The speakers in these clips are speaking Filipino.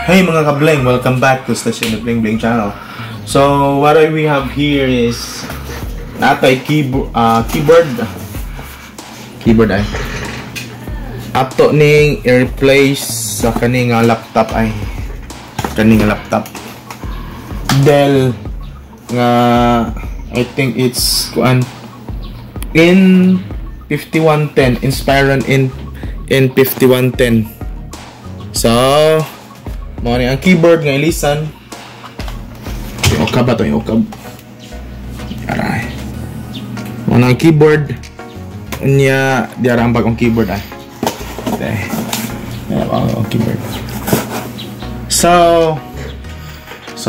Hey mga ka-bling, welcome back to Station of Bling Bling channel. So what we have here is natay keyboard ay ato ning i-replace sa kaning laptop Dell nga I think it's in 5110 Inspiron in 5110. So mo ni ang keyboard nga ilisan. Yung okab ba to? Yung okab. Aray. Mo na ang keyboard. Unya, diara ang bagong keyboard ay. Okay. Ayan ang keyboard. So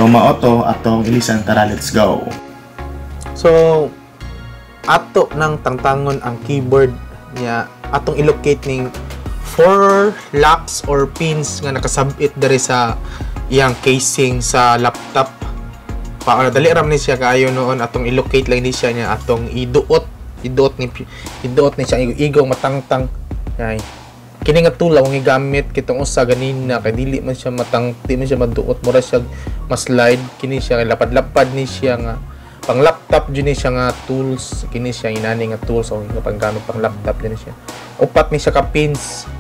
maoto atong ilisan. Tara, let's go. So, ato nang tangtangon ang keyboard niya. Atong ilocate ning 4 locks or pins nga nakasabit diri sa iyang casing sa laptop. Para dali ram ni siya kaayo noon atong ilocate lang ni siya niya atong iduot ni siya igong matangtang. Ay. Kini nga tulaw nga gamit kitong usa ganina kay dili man siya di man siya maduot mura siya ma-slide kini siya kay lapad-lapad ni siya nga pang laptop din siya nga tools kini siya inani nga tools o nga panggamit pang laptop din siya. Upat ni siya ka pins.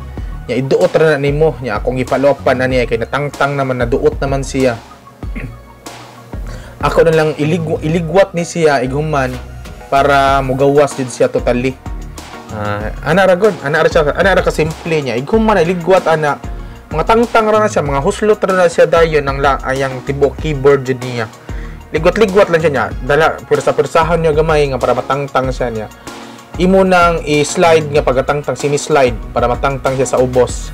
Ya iduot ra na nimo nya akong ipalopan na niya kay natangtang naman naduot naman siya. Ako na lang iligwat ni siya ighuman para mugawas jud siya totally. Ana ra ka simple niya ighuman iligwat ana mga tangtang ra na siya mga huslot ra na siya dayon ang ayang tibok keyboard jud niya. Ligwat lang siya niya dala persa-persahan niya gamay nga para matangtang siya niya. Imo nang i-slide nga pagkatangtang simi-slide para matangtang siya sa ubos.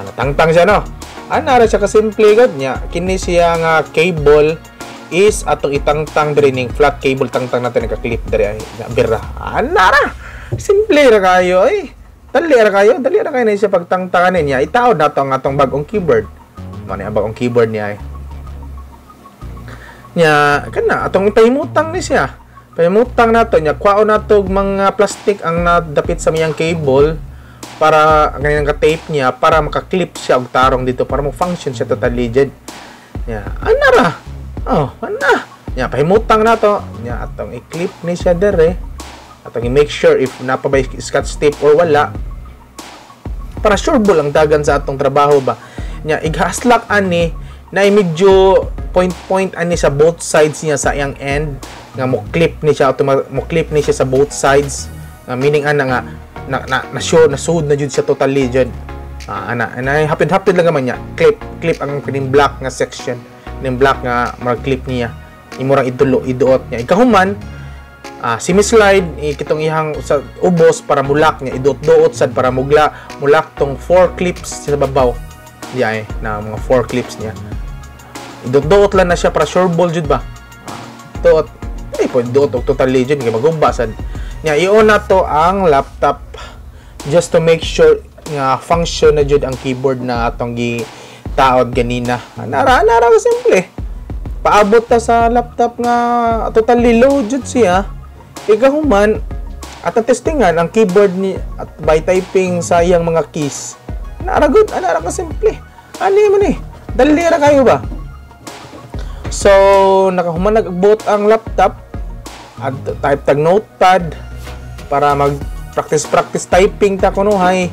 Natangtang siya no. Ana ra siya ka simple gad niya. Kini siya nga cable is atong itangtang diri ning flat cable tangtang natin naka-clip diri ay bira. Ana ra. Simple ra kayo ay. Dali ra kayo na siya pagtangtangan niya. Itaod nato ang atong bagong keyboard. Mao ni ang bagong keyboard niya ay. Nya kana atong ipahimutang ni siya. Pahimutang nato nya kwaon nato mga plastic ang nadapit sa miyang cable para ganyan ka tape niya para maka-clip siya og tarong dito para mo function siya totally jud. Ya, ana ra. Ana. Ya pahimutang nato nya atong i-clip ni siya dere. Atong i-make sure if napa ba scotch tape or wala. Para sure ball ang dagan sa atong trabaho ba. Nya ighaslak ani na medyo point ani sa both sides niya sa iyang end nga mo clip ni siya sa both sides meaning ana nga na sure na sud na jud siya totally jud ana hapid lang naman niya clip ang kining black nga section ning black nga mag clip niya imurang iduot niya ikahuman simi-slide kitong ihang sa ubos para mulak niya iduot sad para mulak tong 4 clips sa babaw diay na mga 4 clips niya iduot lang na siya para sure ball jud ba duot duot og totally jud kay magumbasan nya i-on na to ang laptop just to make sure nga function na jud ang keyboard na atong gitaod ganina nara ka simple paabot ta sa laptop nga totally low jud siya igahuman at ang testingan ang keyboard ni at by typing sa iyang mga keys nara ka simple ani man dali ra kayo ba. So nakahuman nag-boot ang laptop at type tag notepad para mag-practice typing ta kunuhay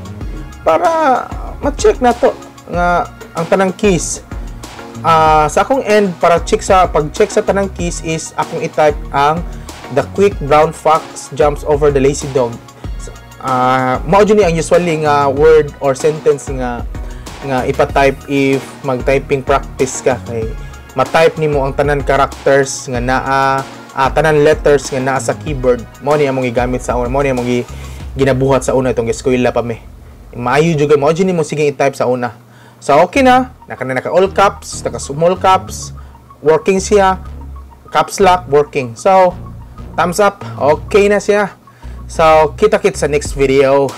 para ma-check na to nga ang tanang keys. Sa akong end para pag-check sa tanang keys is akong i-type ang the quick brown fox jumps over the lazy dog. Mao jud ni ang usually nga word or sentence nga ipa-type if mag-typing practice ka kay ma-type nimo ang tanan characters nga naa tanan letters nga naa sa keyboard mo ni among gigamit sa una mo ni among ginabuhat sa una itong eskwela pa me maayo jud mo jud nimo sige i-type sa una so okay na naka all caps naka small caps working siya caps lock working so thumbs up okay na siya so kita-kits sa next video.